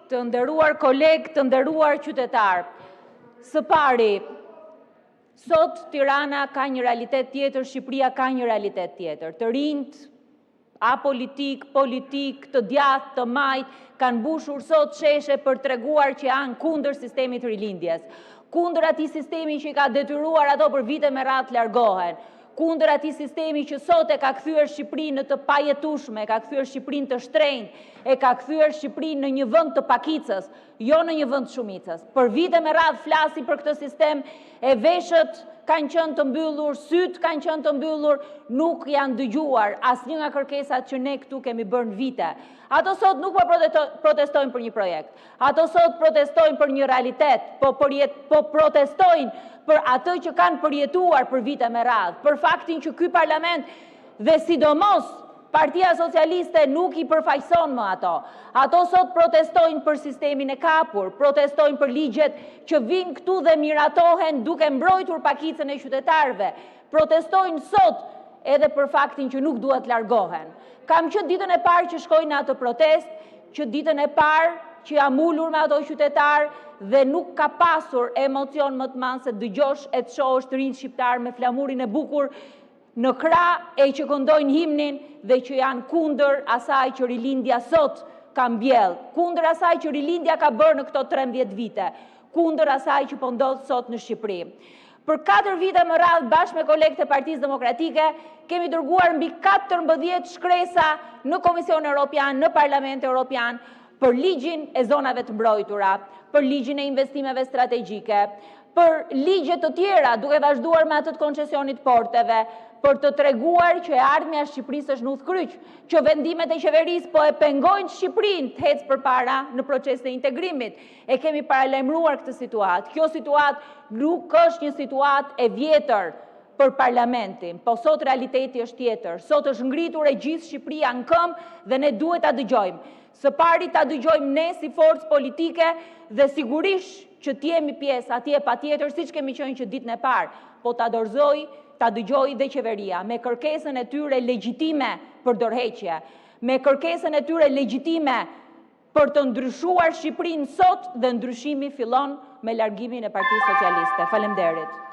të nderuar kolegë, të nderuar qytetar. Së pari, sot Tirana ka një realitet tjetër, Shqipëria ka një realitet tjetër. Të rinjt, apolitik, politik, të djathtë, të majt, kanë mbushur sot sheshe për treguar që janë kundër sistemit rilindjes. Kundër atij sistemi që i ka detyruar ato për vite me radhë largohen. Kundër atij sistemi që sot e ka kthyer Shqipërinë në të pajetueshme, e ka kthyer Shqipërinë të shtrenjtë, e ka kthyer Shqipërinë në një vend të pakicës, jo në një vend të shumicës. Për vite me radhë flasim për këtë sistem, e veshët kanë qenë të mbyllur, syt kanë qenë të mbyllur, nuk janë dëgjuar asnjë nga kërkesat që ne këtu kemi bërë në vite. Ato sot nuk po protestojnë për një projekt. Ato sot protestojnë për një realitet, po protestojnë për atë që kanë përjetuar për vite me radhë, për faktin që ky parlament dhe sidomos Partia Socialiste nuk i përfaqëson më ato. Ato sot protestojnë për sistemin e kapur, protestojnë për ligjet që vinë këtu dhe miratohen duke mbrojtur pakicën e qytetarëve. Protestojnë sot edhe për faktin që nuk duhet largohen. Kam qenë ditën e parë që shkoj në atë protest, që ditën e parë që jam ulur me ato qytetarë dhe nuk ka pasur emocion më të madh se dëgjosh e të shohësh të rinj shqiptar me flamurin e bukur në krah e që këndojnë himnin dhe që janë kundër asaj që rilindja sot ka mbjell, kundër asaj që rilindja ka bërë në këto 13 vite, kundër asaj që po ndodh sot në Shqipëri. Për 4 vite më radhë bashkë me kolegët e Partisë Demokratike kemi dërguar mbi 14 shkresa në Komision Evropian, në Parlament Evropian, për ligjin e zonave të mbrojtura, për ligjin e investimeve strategjike, për ligje të tjera duke vazhduar me atë të koncesionit porteve, për të treguar që e ardhmja e Shqipërisë është në udhkryq, që vendimet e qeverisë po e pengojnë Shqipërinë të ecë përpara në proces të integrimit. E kemi paralajmëruar këtë situatë. Kjo situatë nuk është një situatë e vjetër për parlamentin, po sot realiteti është tjetër. Sot është ngritur e gjithë Shqipëria në këmbë dhe ne duhet ta dëgjojmë. Së pari ta dëgjojmë ne si forcë politike dhe sigurisht që të jemi pjesë atje patjetër, siç kemi qenë që ditën e parë, po ta dëgjoj dhe qeveria, me kërkesën e tyre legjitime për dorëheqje, me kërkesën e tyre legjitime për të ndryshuar Shqipërinë sot dhe ndryshimi fillon me largimin e Partisë Socialiste. Faleminderit.